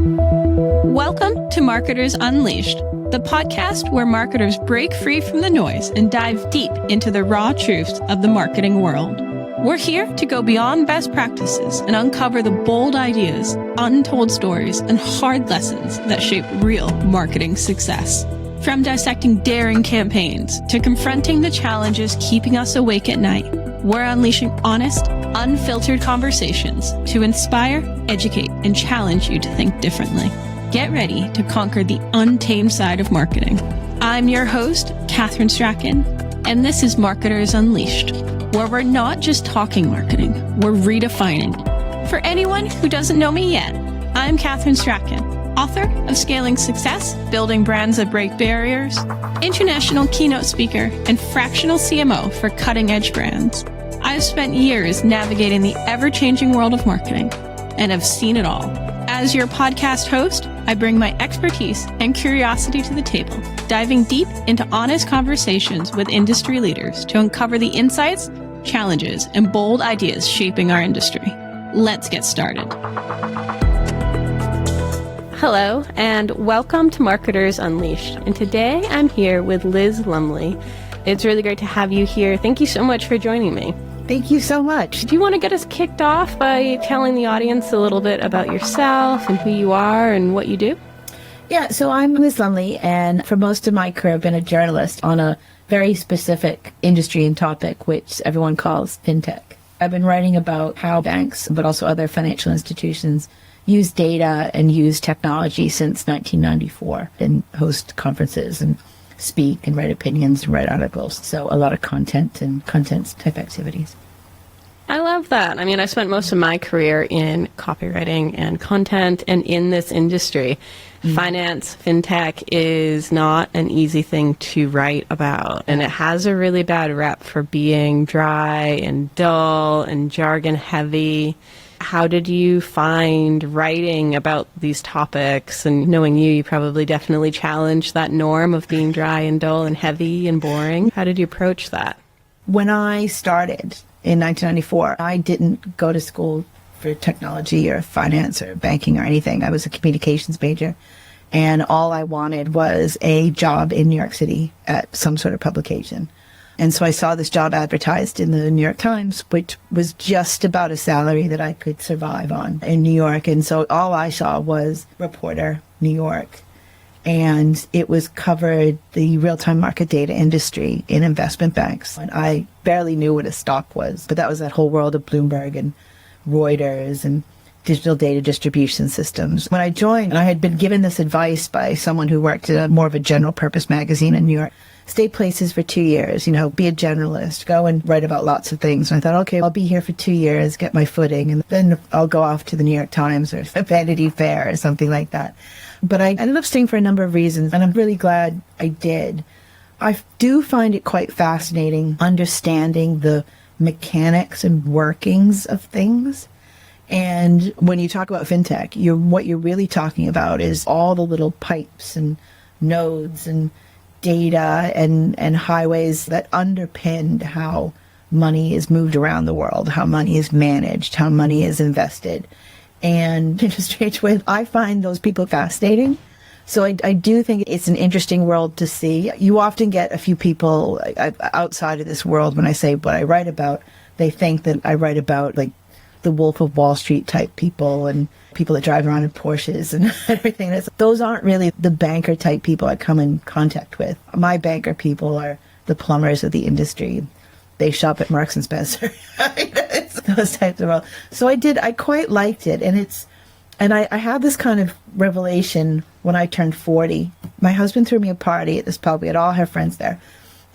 Welcome to Marketers Unleashed, the podcast where marketers break free from the noise and dive deep into the raw truths of the marketing world. We're here to go beyond best practices and uncover the bold ideas, untold stories, and hard lessons that shape real marketing success. From dissecting daring campaigns to confronting the challenges keeping us awake at night, we're unleashing honest, unfiltered conversations to inspire, educate, and challenge you to think differently. Get ready to conquer the untamed side of marketing. I'm your host, Catherine Strachan, and this is Marketers Unleashed, where we're not just talking marketing, we're redefining. For anyone who doesn't know me yet, I'm Catherine Strachan, author of Scaling Success, Building Brands That Break Barriers, international keynote speaker, and fractional CMO for cutting-edge brands. I've spent years navigating the ever-changing world of marketing and have seen it all. As your podcast host, I bring my expertise and curiosity to the table, diving deep into honest conversations with industry leaders to uncover the insights, challenges, and bold ideas shaping our industry. Let's get started. Hello, and welcome to Marketers Unleashed. And today I'm here with Liz Lumley. It's really great to have you here. Thank you so much for joining me. Thank you so much. Do you want to get us kicked off by telling the audience a little bit about yourself and who you are and what you do? Yeah, so I'm Liz Lumley, and for most of my career I've been a journalist on a very specific industry and topic, which everyone calls Fintech. I've been writing about how banks, but also other financial institutions, use data and use technology since 1994 and host conferences and speak and write opinions and write articles. So a lot of content and content type activities. I love that. I mean, I spent most of my career in copywriting and content and in this industry. Finance, fintech is not an easy thing to write about, and it has a really bad rep for being dry and dull and jargon heavy. How did you find writing about these topics? And knowing you probably definitely challenged that norm of being dry and dull and heavy and boring. How did you approach that? When I started in 1994, I didn't go to school for technology or finance or banking or anything. I was a communications major, and all I wanted was a job in New York City at some sort of publication. And so I saw this job advertised in the New York Times, which was just about a salary that I could survive on in New York. And so all I saw was reporter, New York. And it was covered the real-time market data industry in investment banks. And I barely knew what a stock was, but that was that whole world of Bloomberg and Reuters and digital data distribution systems. When I joined, I had been given this advice by someone who worked at more of a general purpose magazine in New York. Stay places for 2 years, be a generalist, go and write about lots of things. And I thought, okay, I'll be here for 2 years, get my footing, and then I'll go off to the New York Times or Vanity Fair or something like that. But I ended up staying for a number of reasons, and I'm really glad I did. I do find it quite fascinating understanding the mechanics and workings of things. And when you talk about fintech, what you're really talking about is all the little pipes and nodes and data and highways that underpinned how money is moved around the world, how money is managed, how money is invested. And in a strange way, I find those people fascinating. So I do think it's an interesting world to see. You often get a few people outside of this world when I say what I write about. They think that I write about like the Wolf of Wall Street type people and people that drive around in Porsches and everything. Those aren't really the banker type people I come in contact with. My banker people are the plumbers of the industry. They shop at Marks and Spencer. It's those types of roles. So I quite liked it. And I had this kind of revelation when I turned 40. My husband threw me a party at this pub. We had all her friends there.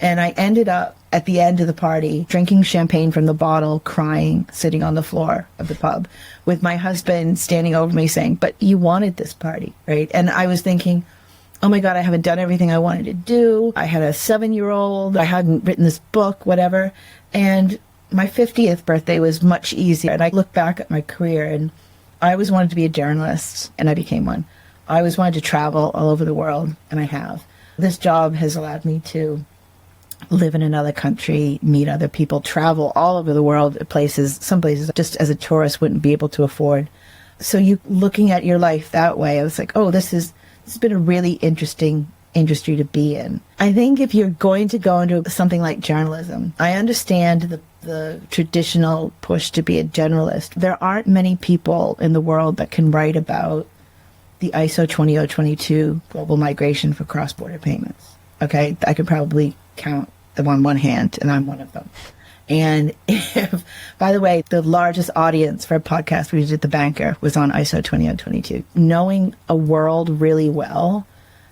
And I ended up at the end of the party drinking champagne from the bottle, crying, sitting on the floor of the pub with my husband standing over me saying, but you wanted this party, right? And I was thinking, oh my God, I haven't done everything I wanted to do. I had a 7-year-old. I hadn't written this book, whatever. And my 50th birthday was much easier. And I look back at my career, and I always wanted to be a journalist, and I became one. I always wanted to travel all over the world, and I have. This job has allowed me to live in another country, meet other people, travel all over the world, some places just as a tourist wouldn't be able to afford. So you looking at your life that way, I was like, oh, this has been a really interesting industry to be in. I think if you're going to go into something like journalism, I understand the traditional push to be a generalist. There aren't many people in the world that can write about the ISO 20022 global migration for cross-border payments. Okay, I could probably count them on one hand, and I'm one of them. And if, by the way, the largest audience for a podcast we did, The Banker, was on ISO 20022. Knowing a world really well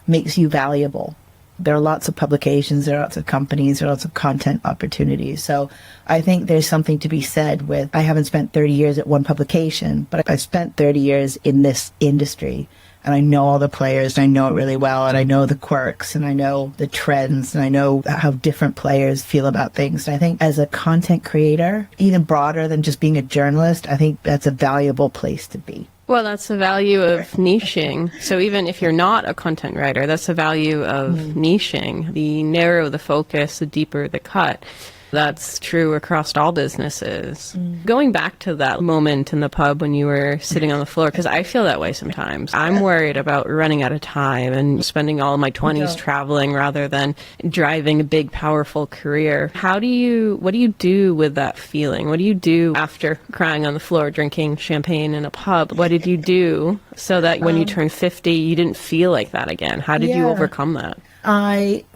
makes you valuable. There are lots of publications, there are lots of companies, there are lots of content opportunities. So I think there's something to be said with, I haven't spent 30 years at one publication, but I've spent 30 years in this industry. And I know all the players, and I know it really well, and I know the quirks, and I know the trends, and I know how different players feel about things. And I think as a content creator, even broader than just being a journalist, I think that's a valuable place to be. Well, that's the value of niching. So even if you're not a content writer, that's the value of niching. The narrower the focus, the deeper the cut. That's true across all businesses. Going back to that moment in the pub when you were sitting on the floor, because I feel that way sometimes. I'm worried about running out of time and spending all my 20s traveling rather than driving a big, powerful career. What do you do with that feeling? What do you do after crying on the floor, drinking champagne in a pub? What did you do so that when you turn 50, you didn't feel like that again? How did you overcome that?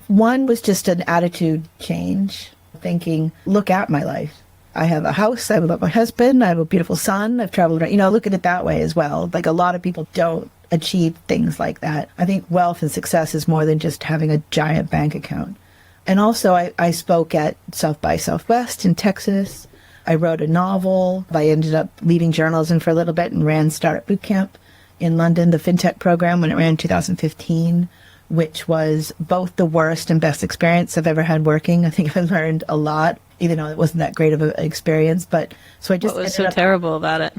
One was just an attitude change. Thinking, look at my life. I have a house, I love my husband, I have a beautiful son, I've traveled around, look at it that way as well. Like a lot of people don't achieve things like that. I think wealth and success is more than just having a giant bank account. And also I spoke at South by Southwest in Texas. I wrote a novel. I ended up leaving journalism for a little bit and ran Startup Bootcamp in London, the Fintech program, when it ran in 2015. Which was both the worst and best experience I've ever had working. I think I learned a lot, even though it wasn't that great of an experience. But so I just what was so terrible about it?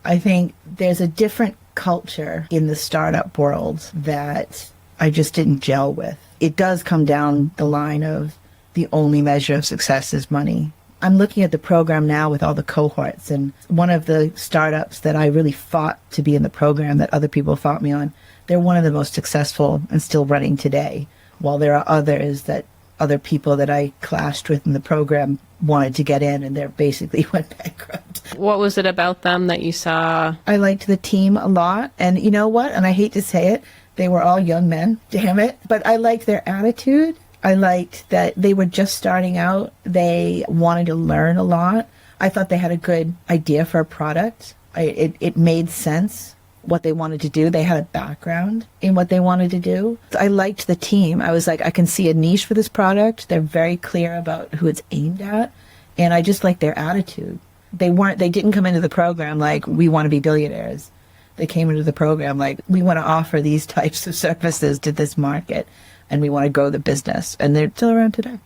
I think there's a different culture in the startup world that I just didn't gel with. It does come down the line of the only measure of success is money. I'm looking at the program now with all the cohorts, and one of the startups that I really fought to be in the program that other people fought me on, they're one of the most successful and still running today, while there are other people that I clashed with in the program wanted to get in, and they basically went bankrupt. What was it about them that you saw? I liked the team a lot, and you know what? And I hate to say it, they were all young men, damn it. But I liked their attitude. I liked that they were just starting out. They wanted to learn a lot. I thought they had a good idea for a product. It made sense what they wanted to do. They had a background in what they wanted to do. I liked the team. I was like, I can see a niche for this product. They're very clear about who it's aimed at. And I just liked their attitude. They didn't come into the program like, we want to be billionaires. They came into the program like, we want to offer these types of services to this market, and we want to grow the business. And they're still around today.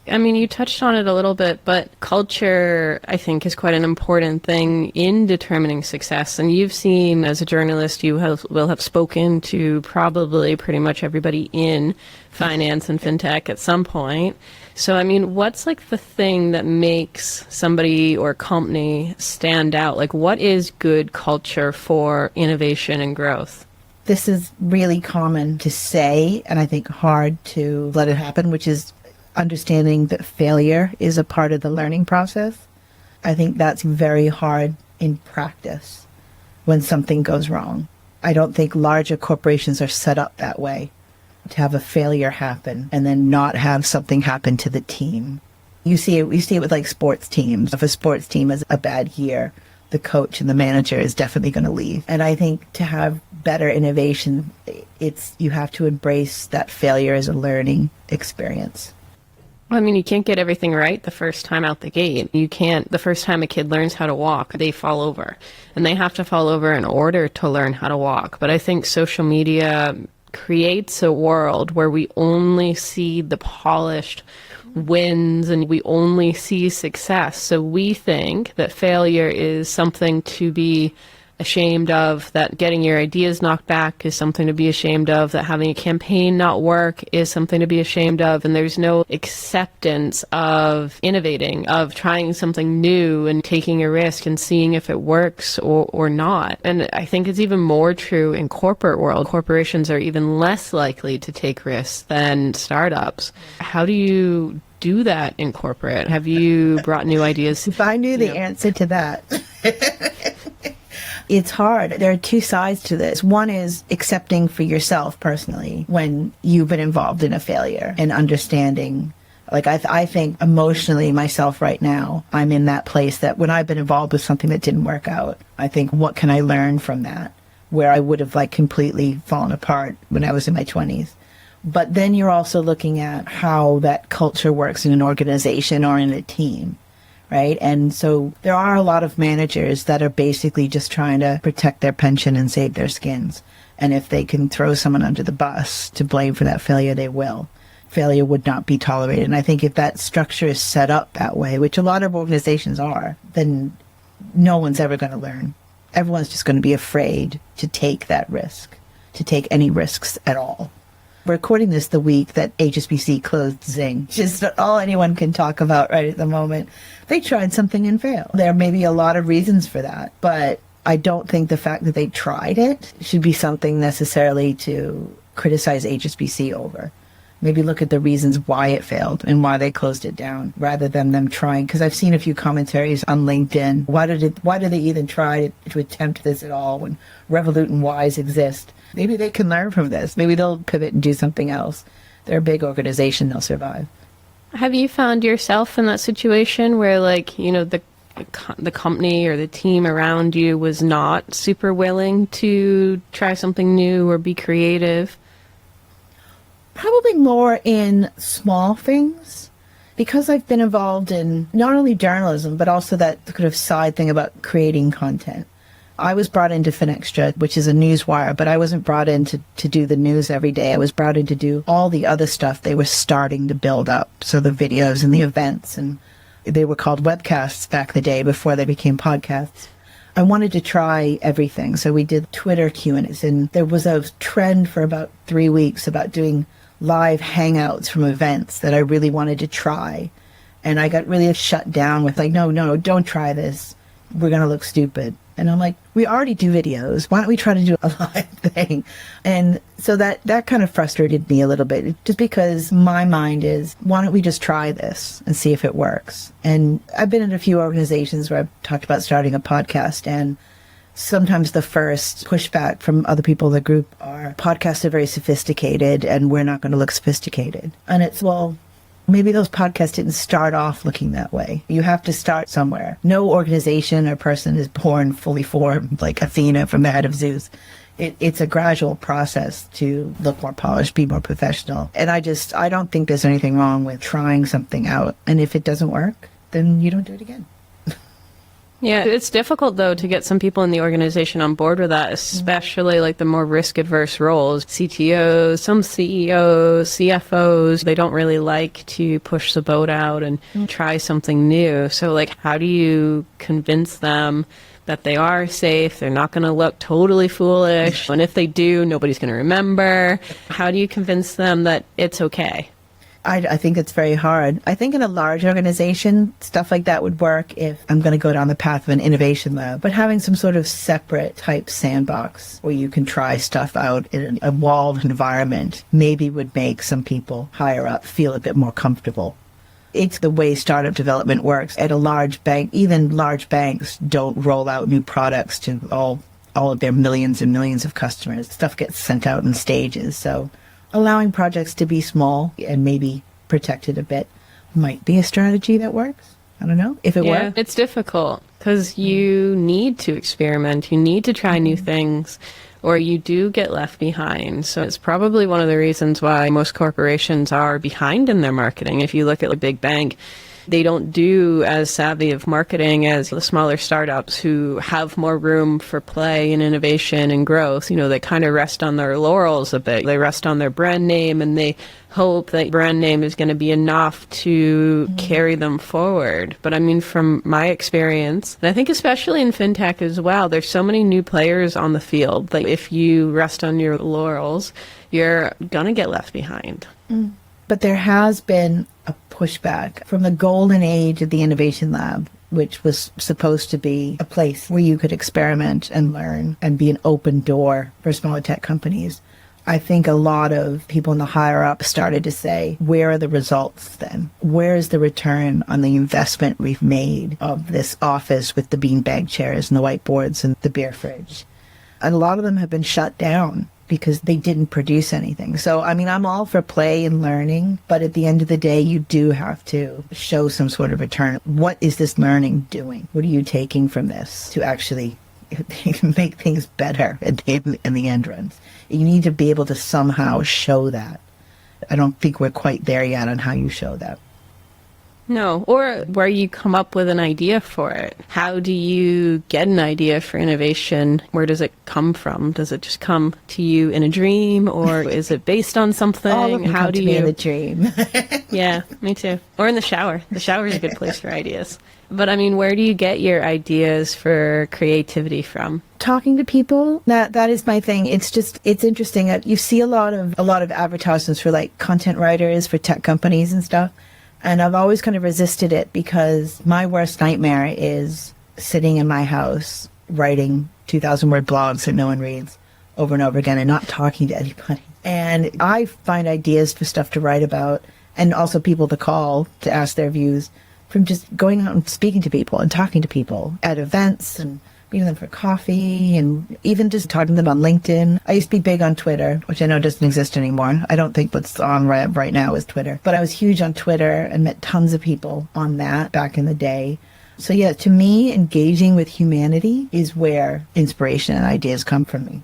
I mean, you touched on it a little bit, but culture, I think, is quite an important thing in determining success. And you've seen, as a journalist, will have spoken to probably pretty much everybody in finance and fintech at some point. So, I mean, what's like the thing that makes somebody or company stand out? Like, what is good culture for innovation and growth? This is really common to say, and I think hard to let it happen, which is understanding that failure is a part of the learning process. I think that's very hard in practice when something goes wrong. I don't think larger corporations are set up that way, to have a failure happen and then not have something happen to the team. You see it with like sports teams. If a sports team has a bad year, the coach and the manager is definitely going to leave. And I think to have better innovation, you have to embrace that failure as a learning experience. I mean, you can't get everything right the first time out the gate. You can't, the first time a kid learns how to walk, they fall over. And they have to fall over in order to learn how to walk. But I think social media creates a world where we only see the polished wins and we only see success. So we think that failure is something to be ashamed of, that getting your ideas knocked back is something to be ashamed of, that having a campaign not work is something to be ashamed of, and there's no acceptance of innovating, of trying something new and taking a risk and seeing if it works or not. And I think it's even more true in corporate world. Corporations are even less likely to take risks than startups. How do you do that in corporate? Have you brought new ideas? If I knew the answer to that. It's hard. There are two sides to this. One is accepting for yourself personally when you've been involved in a failure and understanding. Like, I think emotionally myself right now, I'm in that place that when I've been involved with something that didn't work out, I think, what can I learn from that? Where I would have like completely fallen apart when I was in my 20s. But then you're also looking at how that culture works in an organization or in a team, right? And so there are a lot of managers that are basically just trying to protect their pension and save their skins. And if they can throw someone under the bus to blame for that failure, they will. Failure would not be tolerated. And I think if that structure is set up that way, which a lot of organizations are, then no one's ever going to learn. Everyone's just going to be afraid to take that risk, to take any risks at all. We're recording this the week that HSBC closed Zing, which is all anyone can talk about right at the moment. They tried something and failed. There may be a lot of reasons for that, but I don't think the fact that they tried it should be something necessarily to criticize HSBC over. Maybe look at the reasons why it failed and why they closed it down rather than them trying. Because I've seen a few commentaries on LinkedIn. Why did they even try to attempt this at all when Revolut and Wise exist? Maybe they can learn from this. Maybe they'll pivot and do something else. They're a big organization. They'll survive. Have you found yourself in that situation where, like, you know, the company or the team around you was not super willing to try something new or be creative? Probably more in small things, because I've been involved in not only journalism, but also that kind of side thing about creating content. I was brought into Finextra, which is a newswire, but I wasn't brought in to do the news every day. I was brought in to do all the other stuff they were starting to build up. So the videos and the events, and they were called webcasts back in the day before they became podcasts. I wanted to try everything. So we did Twitter Q&As, and there was a trend for about 3 weeks about doing live hangouts from events that I really wanted to try. And I got really shut down with like, no, don't try this. We're going to look stupid. And I'm like, we already do videos. Why don't we try to do a live thing? And so that kind of frustrated me a little bit, just because my mind is, why don't we just try this and see if it works? And I've been in a few organizations where I've talked about starting a podcast, and sometimes the first pushback from other people in the group are, podcasts are very sophisticated and we're not going to look sophisticated. And it's, well, maybe those podcasts didn't start off looking that way. You have to start somewhere. No organization or person is born fully formed like Athena from the head of Zeus. It's a gradual process to look more polished, be more professional. And I don't think there's anything wrong with trying something out. And if it doesn't work, then you don't do it again. Yeah, it's difficult, though, to get some people in the organization on board with that, especially like the more risk-adverse roles. CTOs, some CEOs, CFOs, they don't really like to push the boat out and try something new. So, like, how do you convince them that they are safe, they're not going to look totally foolish, and if they do, nobody's going to remember? How do you convince them that it's okay? I think it's very hard. I think in a large organization, stuff like that would work if I'm going to go down the path of an innovation lab. But having some sort of separate type sandbox where you can try stuff out in a walled environment maybe would make some people higher up feel a bit more comfortable. It's the way startup development works. At a large bank, even large banks don't roll out new products to all of their millions and millions of customers. Stuff gets sent out in stages. So allowing projects to be small and maybe protected a bit might be a strategy that works. I don't know if it works. It's difficult because you need to experiment. You need to try new things, or you do get left behind. So it's probably one of the reasons why most corporations are behind in their marketing. If you look at a big bank, They don't do as savvy of marketing as the smaller startups who have more room for play and innovation and growth. You know, they kind of rest on their laurels a bit. They rest on their brand name, and they hope that brand name is going to be enough to carry them forward. But I mean, from my experience, and I think especially in fintech as well, there's so many new players on the field. Like if you rest on your laurels, you're going to get left behind. But there has been a pushback from the golden age of the innovation lab, which was supposed to be a place where you could experiment and learn and be an open door for smaller tech companies. I think a lot of people in the higher up started to say, where are the results then? Where is the return on the investment we've made of this office with the beanbag chairs and the whiteboards and the beer fridge? And a lot of them have been shut down because they didn't produce anything. So, I mean, I'm all for play and learning, but at the end of the day, you do have to show some sort of return. What is this learning doing? What are you taking from this to actually make things better in the end runs? You need to be able to somehow show that. I don't think we're quite there yet on how you show that. No, or where you come up with an idea for it. How do you get an idea for innovation? Where does it come from? Does it just come to you in a dream, or is it based on something? All of them How come do to me you? in a dream. Yeah, me too. Or in the shower. The shower is a good place for ideas. But I mean, where do you get your ideas for creativity from? Talking to people, that is my thing. It's interesting. You see a lot of advertisements for like content writers for tech companies and stuff. And I've always kind of resisted it because my worst nightmare is sitting in my house writing 2,000-word blogs that no one reads over and over again and not talking to anybody. And I find ideas for stuff to write about and also people to call to ask their views from just going out and speaking to people and talking to people at events and meeting them for coffee and even just talking to them on LinkedIn. I used to be big on Twitter, which I know doesn't exist anymore. I don't think what's on right now is Twitter. But I was huge on Twitter and met tons of people on that back in the day. So yeah, to me, engaging with humanity is where inspiration and ideas come from me.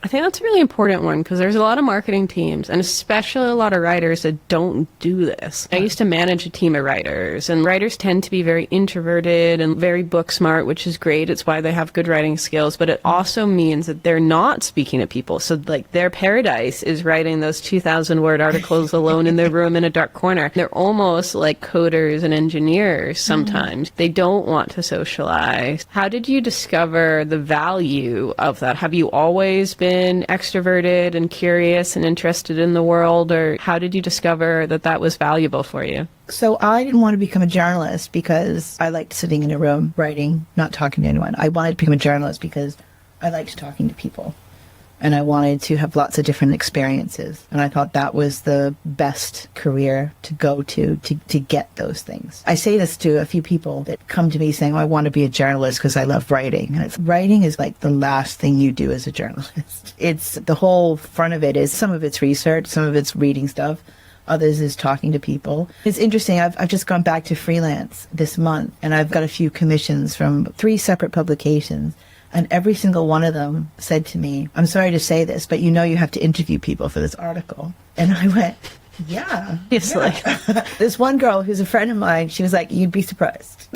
I think that's a really important one because there's a lot of marketing teams and especially a lot of writers that don't do this. I used to manage a team of writers, and writers tend to be very introverted and very book smart, which is great. It's why they have good writing skills, but it also means that they're not speaking to people. So like their paradise is writing those 2,000-word articles alone in their room in a dark corner. They're almost like coders and engineers sometimes. They don't want to socialize. How did you discover the value of that? Have you always been extroverted and curious and interested in the world, or how did you discover that was valuable for you? So I didn't want to become a journalist because I liked sitting in a room writing, not talking to anyone. I wanted to become a journalist because I liked talking to people and I wanted to have lots of different experiences. And I thought that was the best career to go to get those things. I say this to a few people that come to me saying, oh, I want to be a journalist because I love writing. And writing is like the last thing you do as a journalist. It's the whole front of it is some of it's research, some of it's reading stuff. Others is talking to people. It's interesting. I've just gone back to freelance this month and I've got a few commissions from 3 separate publications. And every single one of them said to me, I'm sorry to say this, but you know you have to interview people for this article. And I went, yeah. It's like this one girl who's a friend of mine, she was like, you'd be surprised.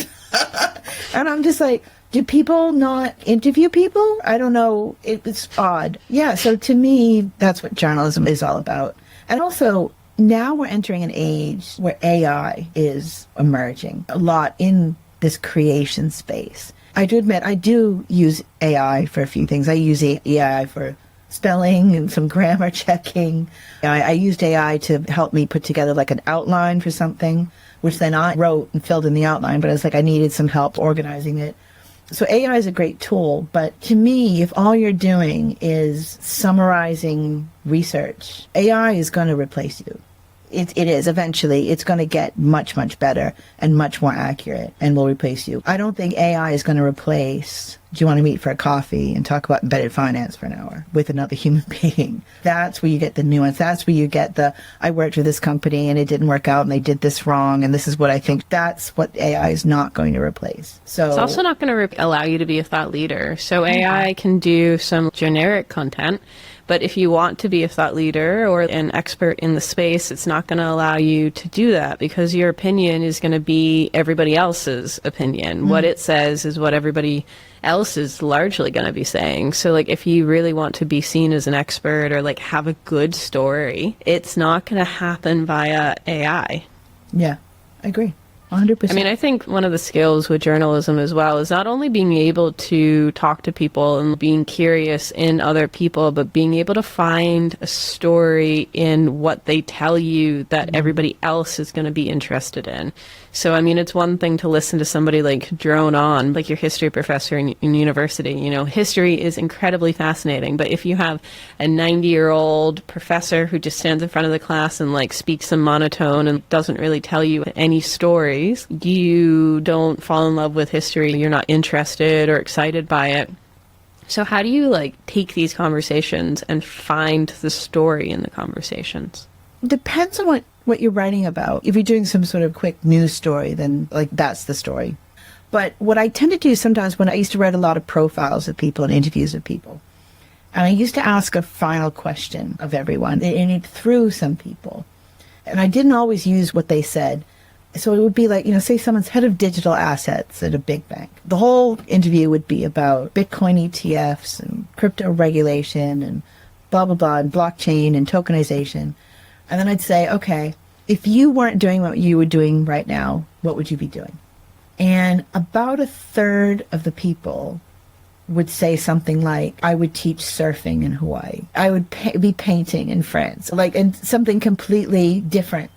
And I'm just like, do people not interview people? I don't know. It was odd. Yeah, so to me, that's what journalism is all about. And also, now we're entering an age where AI is emerging a lot in this creation space. I do admit, I do use AI for a few things. I use AI for spelling and some grammar checking. I used AI to help me put together like an outline for something, which then I wrote and filled in the outline, but it's like I needed some help organizing it. So AI is a great tool, but to me, if all you're doing is summarizing research, AI is going to replace you. It is. Eventually, it's going to get much, much better and much more accurate and will replace you. I don't think AI is going to replace Do you want to meet for a coffee and talk about embedded finance for an hour with another human being? That's where you get the nuance. That's where you get the, I worked with this company and it didn't work out and they did this wrong and this is what I think. That's what AI is not going to replace. So it's also not going to allow you to be a thought leader. So AI can do some generic content, but if you want to be a thought leader or an expert in the space, it's not going to allow you to do that because your opinion is going to be everybody else's opinion. What it says is what everybody else is largely going to be saying. So like if you really want to be seen as an expert or like have a good story, it's not going to happen via AI. Yeah, I agree. 100%. I mean, I think one of the skills with journalism as well is not only being able to talk to people and being curious in other people, but being able to find a story in what they tell you that everybody else is going to be interested in. So, I mean, it's one thing to listen to somebody like drone on, like your history professor in university. You know, history is incredibly fascinating. But if you have a 90-year-old professor who just stands in front of the class and like speaks in monotone and doesn't really tell you any stories, you don't fall in love with history. You're not interested or excited by it. So how do you like take these conversations and find the story in the conversations? Depends on what you're writing about. If you're doing some sort of quick news story, then like that's the story. But what I tend to do sometimes when I used to write a lot of profiles of people and interviews of people, and I used to ask a final question of everyone, and it threw some people. And I didn't always use what they said. So it would be like, you know, say someone's head of digital assets at a big bank. The whole interview would be about Bitcoin ETFs and crypto regulation and blah, blah, blah, and blockchain and tokenization. And then I'd say, okay, if you weren't doing what you were doing right now, what would you be doing? And about a third of the people would say something like, I would teach surfing in Hawaii. I would be painting in France, like, and something completely different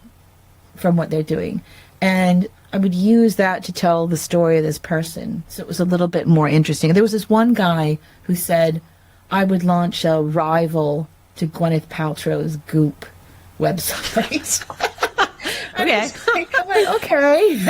from what they're doing. And I would use that to tell the story of this person. So it was a little bit more interesting. There was this one guy who said, I would launch a rival to Gwyneth Paltrow's Goop website. Okay. I'm like, okay.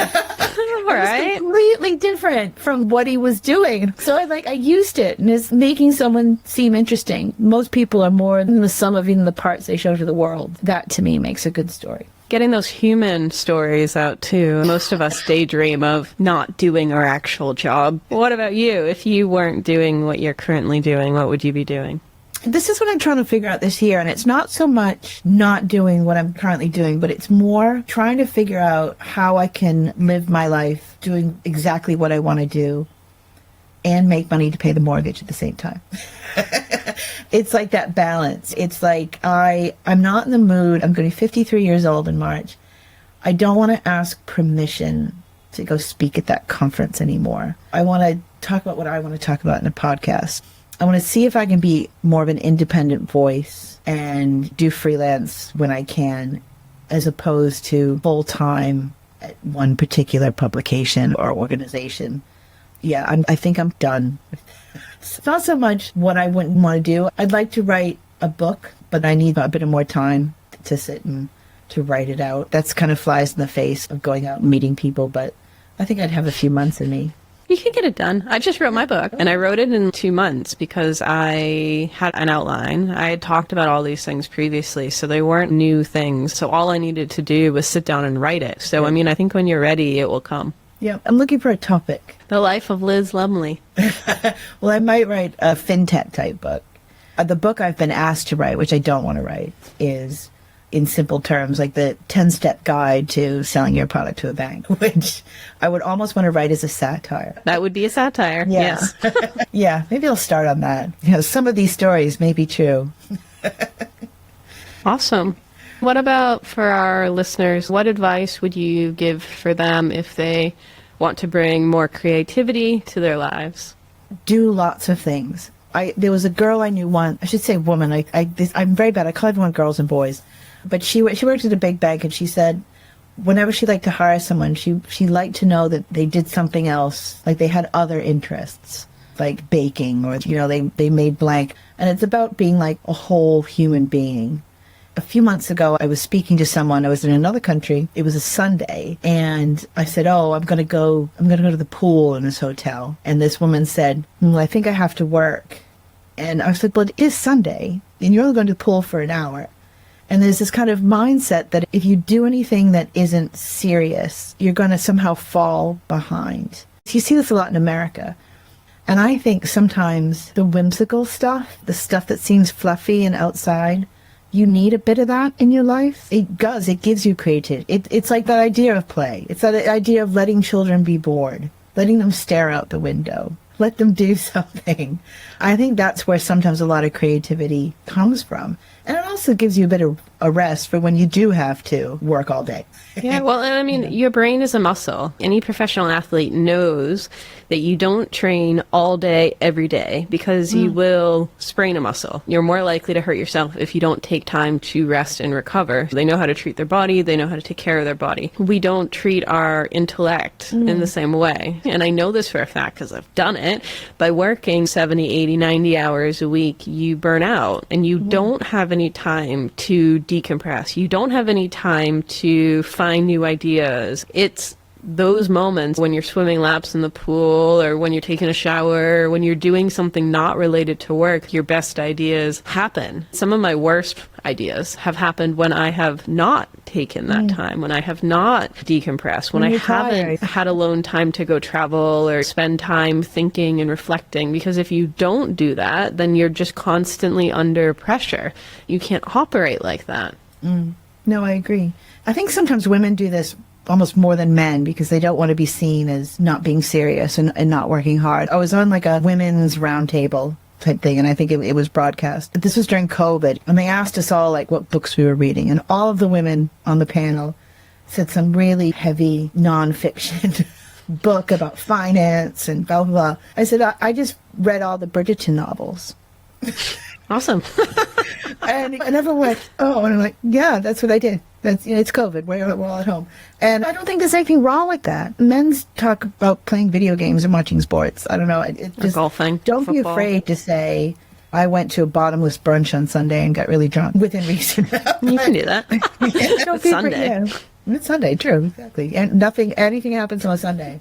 All right. Completely different from what he was doing. So I used it, and it's making someone seem interesting. Most people are more than the sum of even the parts they show to the world. That to me makes a good story. Getting those human stories out too. Most of us daydream of not doing our actual job. What about you? If you weren't doing what you're currently doing, what would you be doing? This is what I'm trying to figure out this year, and it's not so much not doing what I'm currently doing, but it's more trying to figure out how I can live my life doing exactly what I want to do and make money to pay the mortgage at the same time. It's like that balance. It's like I'm not in the mood. I'm going to be 53 years old in March. I don't want to ask permission to go speak at that conference anymore. I want to talk about what I want to talk about in a podcast. I want to see if I can be more of an independent voice and do freelance when I can, as opposed to full-time at one particular publication or organization. Yeah, I think I'm done. It's not so much what I wouldn't want to do. I'd like to write a book, but I need a bit of more time to sit and to write it out. That's kind of flies in the face of going out and meeting people, but I think I'd have a few months in me. You can get it done. I just wrote my book, and I wrote it in 2 months because I had an outline. I had talked about all these things previously, so they weren't new things. So all I needed to do was sit down and write it. So, I mean, I think when you're ready, it will come. Yeah, I'm looking for a topic. The life of Liz Lumley. Well, I might write a Fintech type book. The book I've been asked to write, which I don't want to write, is in simple terms, like the 10-step guide to selling your product to a bank, which I would almost want to write as a satire. That would be a satire, yeah. Yes. Yeah, maybe I'll start on that. You know, some of these stories may be true. Awesome. What about for our listeners, what advice would you give for them if they want to bring more creativity to their lives? Do lots of things. There was a girl I knew once, I should say woman, I'm very bad, I call everyone girls and boys, but she worked at a big bank, and she said whenever she liked to hire someone, she liked to know that they did something else, like they had other interests, like baking, or, you know, they made blank. And it's about being like a whole human being. A few months ago, I was speaking to someone. I was in another country. It was a Sunday. And I said, I'm going to go to the pool in this hotel. And this woman said, I think I have to work. And I said, it is Sunday and you're only going to the pool for an hour. And there's this kind of mindset that if you do anything that isn't serious, you're going to somehow fall behind. You see this a lot in America. And I think sometimes the whimsical stuff, the stuff that seems fluffy and outside, you need a bit of that in your life. It does. It gives you creativity. It's like that idea of play. It's that idea of letting children be bored, letting them stare out the window, let them do something. I think that's where sometimes a lot of creativity comes from. And it also gives you a bit of a rest for when you do have to work all day. Yeah, well, and I mean, your brain is a muscle. Any professional athlete knows that you don't train all day, every day, because you will sprain a muscle. You're more likely to hurt yourself if you don't take time to rest and recover. They know how to treat their body. They know how to take care of their body. We don't treat our intellect in the same way. And I know this for a fact because I've done it. By working 70, 80, 90 hours a week, you burn out and you don't have any time to decompress. You don't have any time to find new ideas. It's those moments when you're swimming laps in the pool or when you're taking a shower, or when you're doing something not related to work, your best ideas happen. Some of my worst ideas have happened when I have not taken that time, when I have not decompressed, when I haven't had alone time to go travel or spend time thinking and reflecting. Because if you don't do that, then you're just constantly under pressure. You can't operate like that. No, I agree. I think sometimes women do this almost more than men because they don't want to be seen as not being serious and not working hard. I was on like a women's roundtable type thing, and I think it was broadcast. This was during COVID, and they asked us all like what books we were reading, and all of the women on the panel said some really heavy nonfiction book about finance and blah, blah, blah. I said, I just read all the Bridgerton novels. Awesome. And everyone went, oh, and I'm like, yeah, that's what I did. That's, it's COVID. We're all at home. And I don't think there's anything wrong with that. Men's talk about playing video games and watching sports. I don't know. It just, golfing. Don't be afraid to say, I went to a bottomless brunch on Sunday and got really drunk within reason. You can do that. Don't be Sunday. It's Sunday, true, exactly. And anything happens on a Sunday.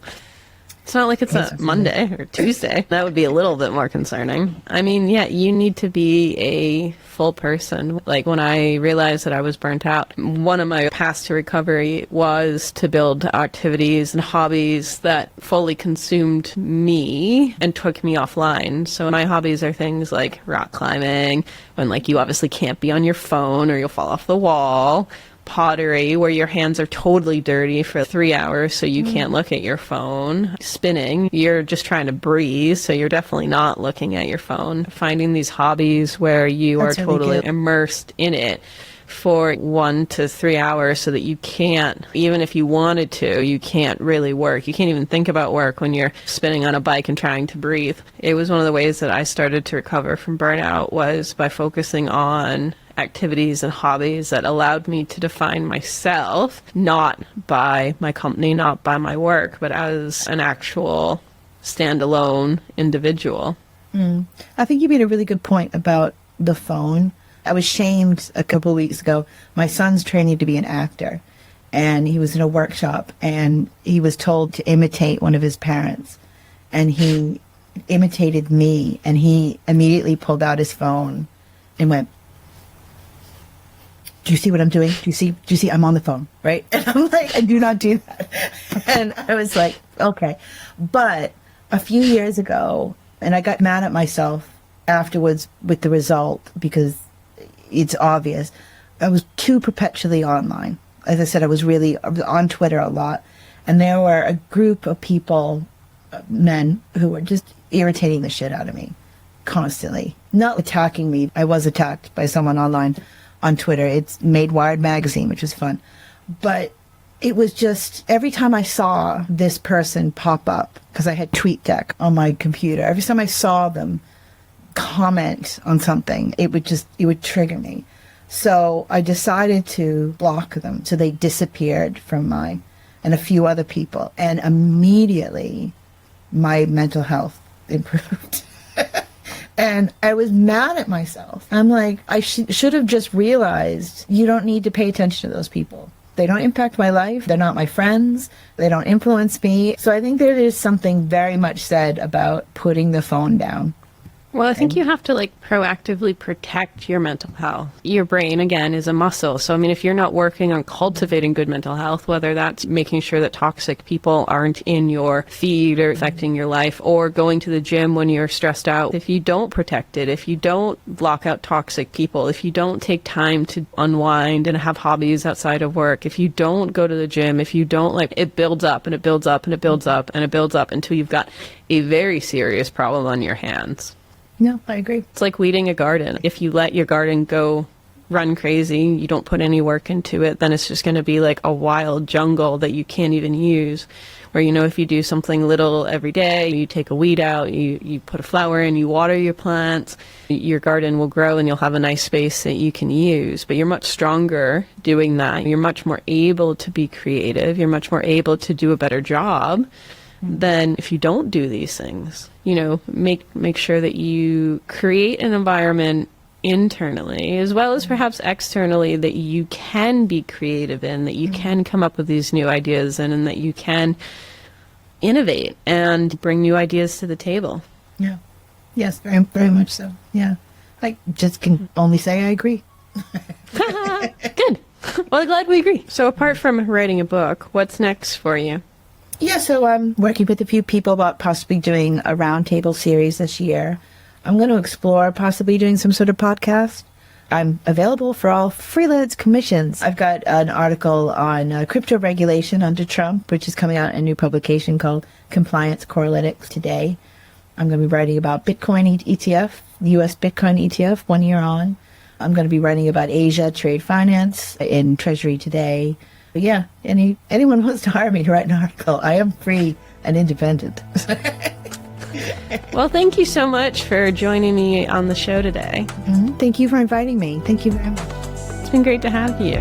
It's not like it's a Monday or Tuesday. That would be a little bit more concerning. I mean, yeah, you need to be a full person. Like when I realized that I was burnt out, one of my paths to recovery was to build activities and hobbies that fully consumed me and took me offline. So my hobbies are things like rock climbing, when like you obviously can't be on your phone or you'll fall off the wall. Pottery, where your hands are totally dirty for 3 hours so you can't look at your phone. Spinning, you're just trying to breathe, so you're definitely not looking at your phone. Finding these hobbies where you are totally immersed in it for 1 to 3 hours so that you can't, even if you wanted to, you can't really work. You can't even think about work when you're spinning on a bike and trying to breathe. It was one of the ways that I started to recover from burnout was by focusing on activities and hobbies that allowed me to define myself, not by my company, not by my work, but as an actual standalone individual. I think you made a really good point about the phone. I was shamed a couple of weeks ago. My son's training to be an actor, and he was in a workshop, and he was told to imitate one of his parents, and he imitated me, and he immediately pulled out his phone and went, do you see what I'm doing? Do you see I'm on the phone, right? And I'm like, I do not do that. And I was like, okay. But a few years ago, and I got mad at myself afterwards with the result because it's obvious, I was too perpetually online. As I said, I was on Twitter a lot. And there were a group of people, men, who were just irritating the shit out of me constantly. Not attacking me. I was attacked by someone online on Twitter. It's made Wired magazine, which was fun. But it was just, every time I saw this person pop up, because I had TweetDeck on my computer, every time I saw them comment on something, it would trigger me. So I decided to block them. So they disappeared from mine and a few other people. And immediately my mental health improved. And I was mad at myself. I'm like, I should have just realized you don't need to pay attention to those people. They don't impact my life. They're not my friends. They don't influence me. So I think there is something very much said about putting the phone down. Well, I think you have to proactively protect your mental health. Your brain, again, is a muscle. So, I mean, if you're not working on cultivating good mental health, whether that's making sure that toxic people aren't in your feed or affecting your life, or going to the gym when you're stressed out, if you don't protect it, if you don't block out toxic people, if you don't take time to unwind and have hobbies outside of work, if you don't go to the gym, if you don't, it builds up and it builds up and it builds up and it builds up until you've got a very serious problem on your hands. No, I agree. It's like weeding a garden. If you let your garden go run crazy, you don't put any work into it, then it's just going to be like a wild jungle that you can't even use. Where, if you do something little every day, you take a weed out, you put a flower in, you water your plants, your garden will grow and you'll have a nice space that you can use. But you're much stronger doing that. You're much more able to be creative. You're much more able to do a better job than if you don't do these things. Make sure that you create an environment internally as well as perhaps externally that you can be creative in, that you can come up with these new ideas in, and that you can innovate and bring new ideas to the table. Yeah. Yes, very, very much so. Yeah. I just can only say I agree. Good. Well, I'm glad we agree. So apart from writing a book, what's next for you? Yeah, so I'm working with a few people about possibly doing a roundtable series this year. I'm going to explore possibly doing some sort of podcast. I'm available for all freelance commissions. I've got an article on crypto regulation under Trump, which is coming out in a new publication called Compliance Correlates today. I'm going to be writing about Bitcoin ETF, U.S. Bitcoin ETF, 1 year on. I'm going to be writing about Asia trade finance in Treasury Today. But yeah, anyone wants to hire me to write an article, I am free and independent. Well, thank you so much for joining me on the show today. Mm-hmm. Thank you for inviting me. Thank you very much. It's been great to have you.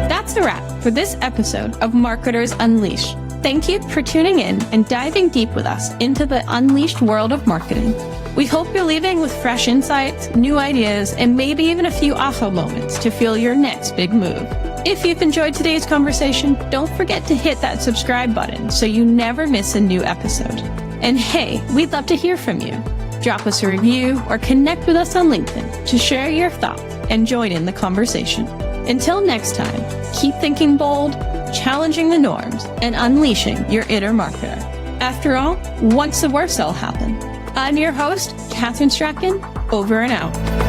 That's a wrap for this episode of Marketers Unleashed. Thank you for tuning in and diving deep with us into the unleashed world of marketing. We hope you're leaving with fresh insights, new ideas, and maybe even a few aha moments to fuel your next big move. If you've enjoyed today's conversation, don't forget to hit that subscribe button so you never miss a new episode. And hey, we'd love to hear from you. Drop us a review or connect with us on LinkedIn to share your thoughts and join in the conversation. Until next time, keep thinking bold, challenging the norms, and unleashing your inner marketer. After all, what's the worst that'll happen? I'm your host, Catherine Strachan, over and out.